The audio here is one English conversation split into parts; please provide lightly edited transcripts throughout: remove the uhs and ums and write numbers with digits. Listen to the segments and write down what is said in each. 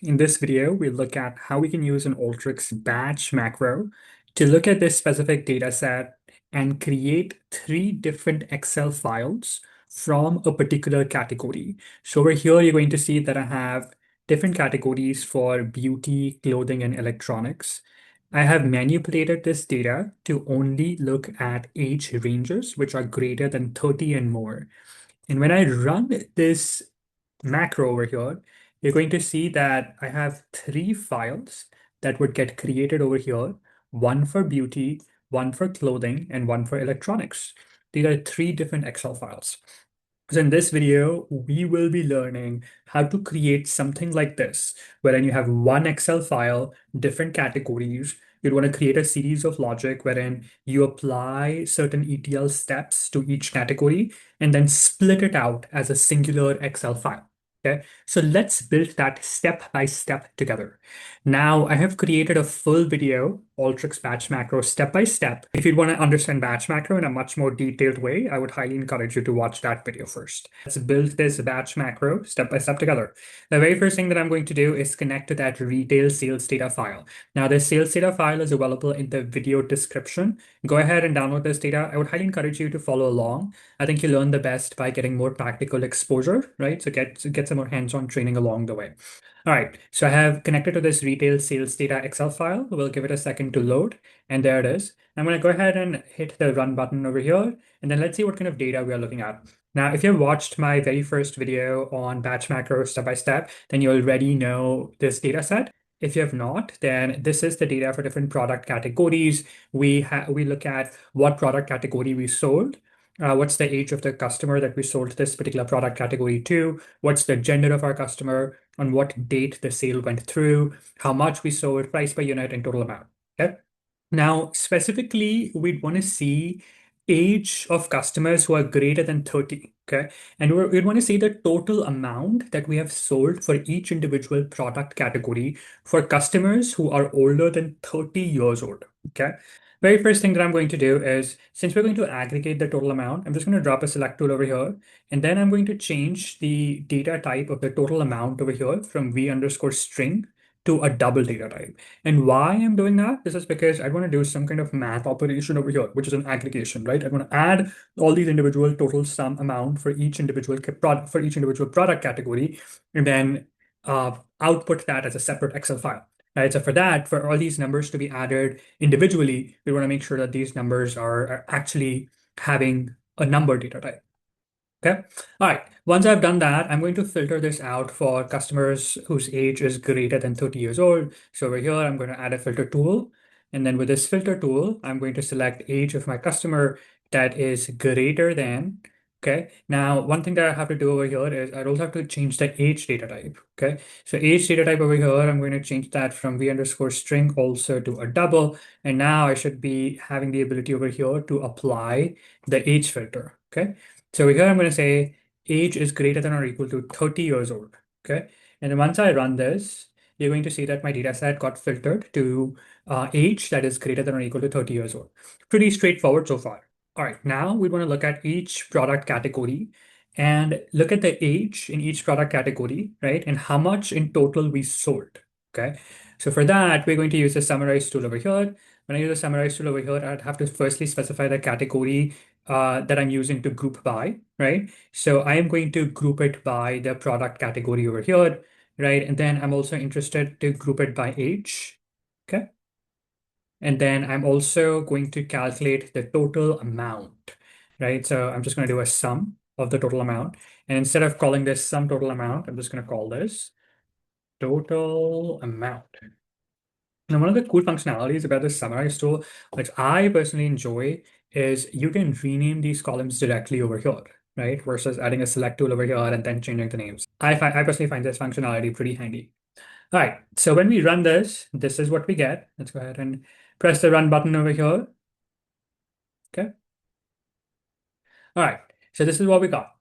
In this video, we look at how we can use an Alteryx batch macro to look at this specific data set and create three different Excel files from a particular category. So over here, you're going to see that I have different categories for beauty, clothing, and electronics. I have manipulated this data to only look at age ranges, which are greater than 30 and more. And when I run this macro over here, you're going to see that I have three files that would get created over here, one for beauty, one for clothing, and one for electronics. These are three different Excel files. So in this video, we will be learning how to create something like this, wherein you have one Excel file, different categories. You'd want to create a series of logic wherein you apply certain ETL steps to each category and then split it out as a singular Excel file. Okay, so let's build that step by step together. Now, I have created a full video, Alteryx batch macro step by step. If you'd want to understand batch macro in a much more detailed way, I would highly encourage you to watch that video first. Let's build this batch macro step by step together. The very first thing that I'm going to do is connect to that retail sales data file. Now, this sales data file is available in the video description. Go ahead and download this data. I would highly encourage you to follow along. I think you learn the best by getting more practical exposure, right? So get some more hands-on training along the way. All right, so I have connected to this retail sales data Excel file. We'll give it a second to load, and there it is. I'm going to go ahead and hit the run button over here, and then let's see what kind of data we are looking at. Now, if you've watched my very first video on batch macro step by step, then you already know this data set. If you have not, then this is the data for different product categories. We look at what product category we sold. What's the age of the customer that we sold this particular product category to? What's the gender of our customer? On what date the sale went through? How much we sold, price per unit, and total amount. Okay. Now, specifically, we'd want to see age of customers who are greater than 30. Okay. And we'd want to see the total amount that we have sold for each individual product category for customers who are older than 30 years old. Okay. Very first thing that I'm going to do is, since we're going to aggregate the total amount, I'm just going to drop a select tool over here, and then I'm going to change the data type of the total amount over here from v underscore string to a double data type. And why I'm doing that? This is because I want to do some kind of math operation over here, which is an aggregation, right? I want to add all these individual total sum amount for each individual product category, and then output that as a separate Excel file. Right, so for that, for all these numbers to be added individually, we want to make sure that these numbers are actually having a number data type. Okay. All right. Once I've done that, I'm going to filter this out for customers whose age is greater than 30 years old. So over here, I'm going to add a filter tool. And then with this filter tool, I'm going to select age of my customer that is greater than. Okay. Now, one thing that I have to do over here is I also have to change the age data type. Okay. So age data type over here, I'm going to change that from v underscore string also to a double. And now I should be having the ability over here to apply the age filter. Okay. So here I'm going to say age is greater than or equal to 30 years old. Okay. And then once I run this, you're going to see that my data set got filtered to age that is greater than or equal to 30 years old. Pretty straightforward so far. All right. Now we want to look at each product category and look at the age in each product category, right? And how much in total we sold. Okay. So for that, we're going to use the summarize tool over here. When I use the summarize tool over here, I'd have to firstly specify the category that I'm using to group by, right? So I am going to group it by the product category over here, right? And then I'm also interested to group it by age, okay? And then I'm also going to calculate the total amount, right? So I'm just going to do a sum of the total amount. And instead of calling this sum total amount, I'm just going to call this total amount. Now, one of the cool functionalities about this summarize tool, which I personally enjoy, is you can rename these columns directly over here, right? Versus adding a select tool over here and then changing the names. I personally find this functionality pretty handy. All right, so when we run this, this is what we get. Let's go ahead and press the run button over here. Okay. All right, so this is what we got.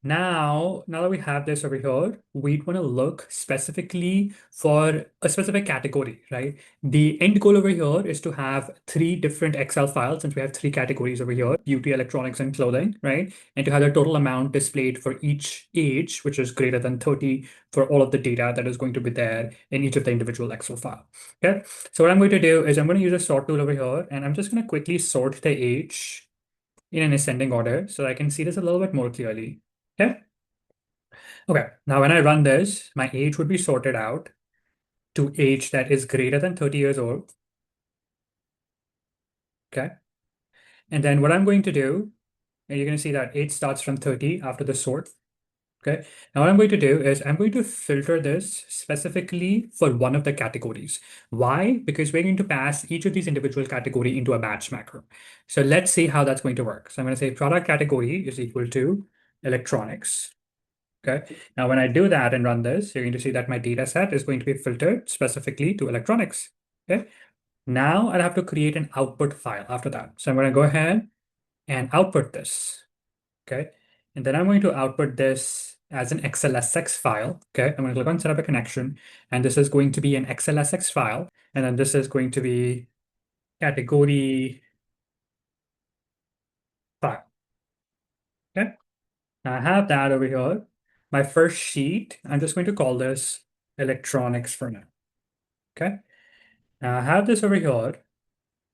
Now that we have this over here, we want to look specifically for a specific category, right? The end goal over here is to have three different Excel files, since we have three categories over here, beauty, electronics, and clothing, right? And to have the total amount displayed for each age, which is greater than 30 for all of the data that is going to be there in each of the individual Excel file. Okay. So what I'm going to do is I'm going to use a sort tool over here, and I'm just going to quickly sort the age in an ascending order so I can see this a little bit more clearly. Okay. Okay. Now, when I run this, my age would be sorted out to age that is greater than 30 years old. Okay. And then what I'm going to do, and you're going to see that age starts from 30 after the sort. Okay. Now, what I'm going to do is I'm going to filter this specifically for one of the categories. Why? Because we're going to pass each of these individual category into a batch macro. So let's see how that's going to work. So I'm going to say product category is equal to electronics. Okay. Now, when I do that and run this, you're going to see that my data set is going to be filtered specifically to electronics. Okay. Now I'll have to create an output file after that. So I'm going to go ahead and output this. Okay. And then I'm going to output this as an XLSX file. Okay. I'm going to click on set up a connection. And this is going to be an XLSX file. And then this is going to be category file. Okay. Now I have that over here. My first sheet, I'm just going to call this electronics for now. Okay. Now I have this over here.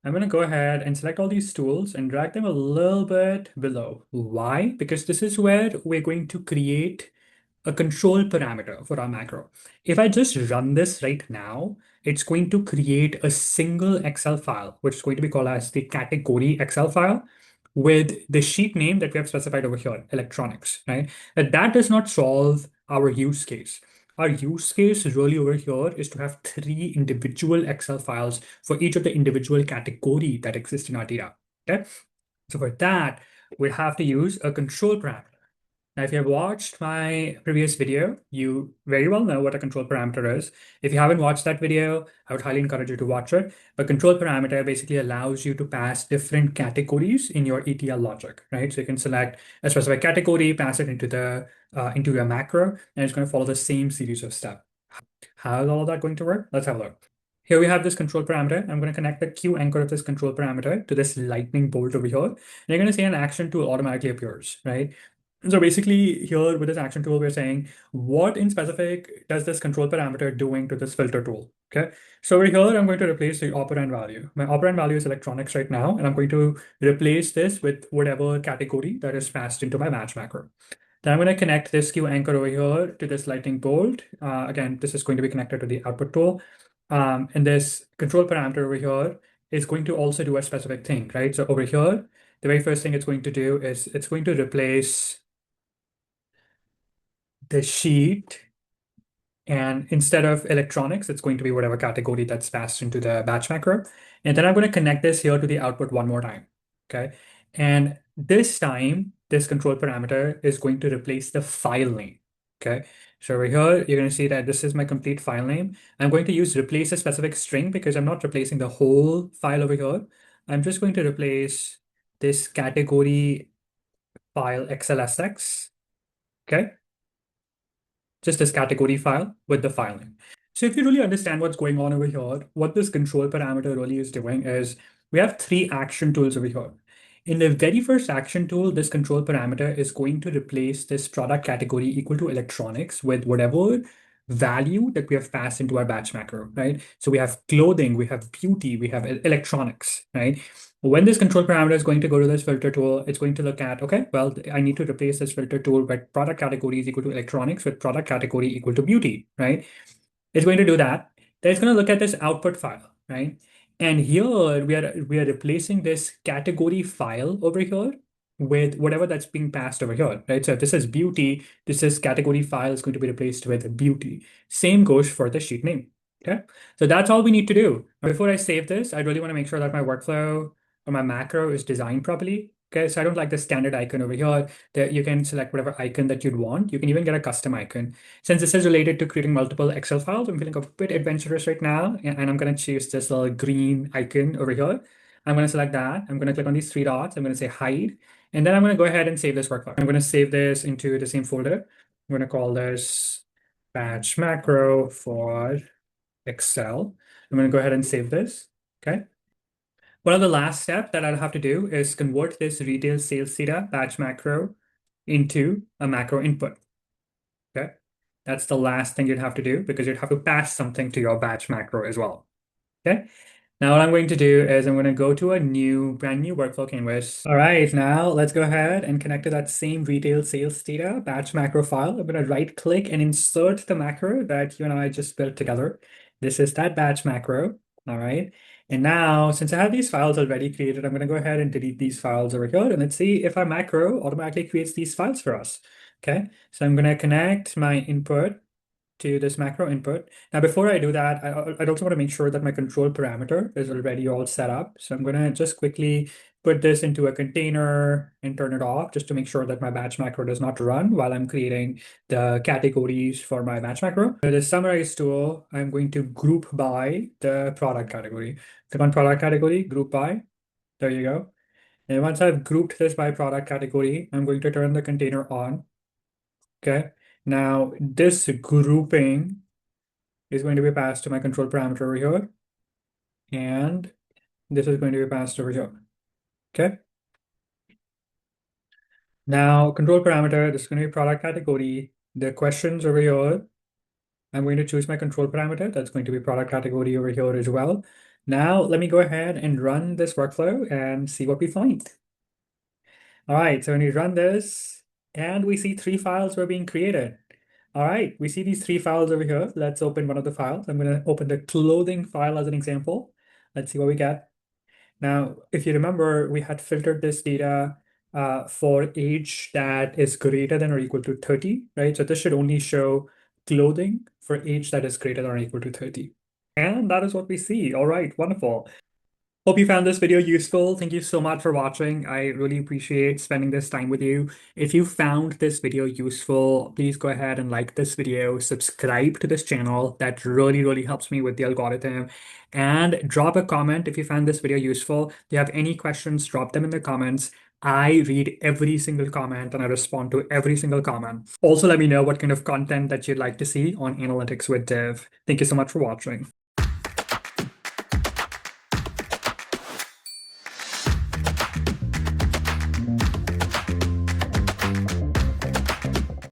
I'm going to go ahead and select all these tools and drag them a little bit below. Why? Because this is where we're going to create a control parameter for our macro. If I just run this right now, it's going to create a single Excel file, which is going to be called as the category Excel file with the sheet name that we have specified over here, electronics, right? But that does not solve our use case. Our use case really over here is to have three individual Excel files for each of the individual category that exists in our data. Okay. So for that, we have to use a control parameter. Now, if you have watched my previous video, you very well know what a control parameter is. If you haven't watched that video, I would highly encourage you to watch it. A control parameter basically allows you to pass different categories in your ETL logic, right? So you can select a specific category, pass it into your macro, and it's going to follow the same series of steps. How is all of that going to work? Let's have a look. Here we have this control parameter. I'm going to connect the Q anchor of this control parameter to this lightning bolt over here. And you're going to see an action tool automatically appears, right? So basically here with this action tool, we're saying what in specific does this control parameter doing to this filter tool? Okay. So over here, I'm going to replace the operand value. My operand value is electronics right now, and I'm going to replace this with whatever category that is passed into my match macro. Then I'm going to connect this Q anchor over here to this lightning bolt. Again, this is going to be connected to the output tool. And this control parameter over here is going to also do a specific thing, right? So over here, the very first thing it's going to do is it's going to replace the sheet, and instead of electronics, it's going to be whatever category that's passed into the batch macro. And then I'm going to connect this here to the output one more time. Okay. And this time, this control parameter is going to replace the file name. Okay. So over here, you're going to see that this is my complete file name. I'm going to use replace a specific string because I'm not replacing the whole file over here. I'm just going to replace this category file XLSX. Okay. Just this category file with the file name. So if you really understand what's going on over here, what this control parameter really is doing is we have three action tools over here. In the very first action tool, this control parameter is going to replace this product category equal to electronics with whatever value that we have passed into our batch macro, right? So we have clothing, we have beauty, we have electronics, right? When this control parameter is going to go to this filter tool, it's going to look at, okay, well, I need to replace this filter tool with product category is equal to electronics with product category equal to beauty, right? It's going to do that. Then it's going to look at this output file, right? And here we are replacing this category file over here with whatever that's being passed over here, right? So if this is beauty, this is category file is going to be replaced with beauty. Same goes for the sheet name. Okay. So that's all we need to do. Before I save this, I really want to make sure that my workflow or my macro is designed properly. Okay, so I don't like the standard icon over here that you can select whatever icon that you'd want. You can even get a custom icon. Since this is related to creating multiple Excel files, I'm feeling a bit adventurous right now, and I'm going to choose this little green icon over here. I'm going to select that. I'm going to click on these three dots. I'm going to say hide. And then I'm going to go ahead and save this workflow. I'm going to save this into the same folder. I'm going to call this batch macro for Excel. I'm going to go ahead and save this. Okay. One of the last steps that I'll have to do is convert this retail sales data batch macro into a macro input. Okay. That's the last thing you'd have to do because you'd have to pass something to your batch macro as well. Okay. Now what I'm going to do is I'm going to go to a brand new workflow canvas. All right, now let's go ahead and connect to that same retail sales data batch macro file. I'm going to right click and insert the macro that you and I just built together. This is that batch macro. All right. And now since I have these files already created, I'm going to go ahead and delete these files over here and let's see if our macro automatically creates these files for us. Okay. So I'm going to connect my input to this macro input. Now, before I do that, I'd also want to make sure that my control parameter is already all set up. So I'm going to just quickly put this into a container and turn it off just to make sure that my batch macro does not run while I'm creating the categories for my batch macro. For the summarize tool, I'm going to group by the product category. Click on product category, group by. There you go. And once I've grouped this by product category, I'm going to turn the container on. Okay. Now this grouping is going to be passed to my control parameter over here. And this is going to be passed over here. Okay. Now control parameter, this is going to be product category. The questions over here, I'm going to choose my control parameter. That's going to be product category over here as well. Now let me go ahead and run this workflow and see what we find. All right, so when we run this, and we see three files were being created. All right, we see these three files over here. Let's open one of the files. I'm going to open the clothing file as an example. Let's see what we get. Now, if you remember, we had filtered this data for age that is greater than or equal to 30, right? So this should only show clothing for age that is greater than or equal to 30. And that is what we see. All right, wonderful. Hope you found this video useful. Thank you so much for watching. I really appreciate spending this time with you. If you found this video useful, please go ahead and like this video, subscribe to this channel. That really, really helps me with the algorithm. And drop a comment if you found this video useful. If you have any questions, drop them in the comments. I read every single comment and I respond to every single comment. Also, let me know what kind of content that you'd like to see on Analytics with Dev. Thank you so much for watching.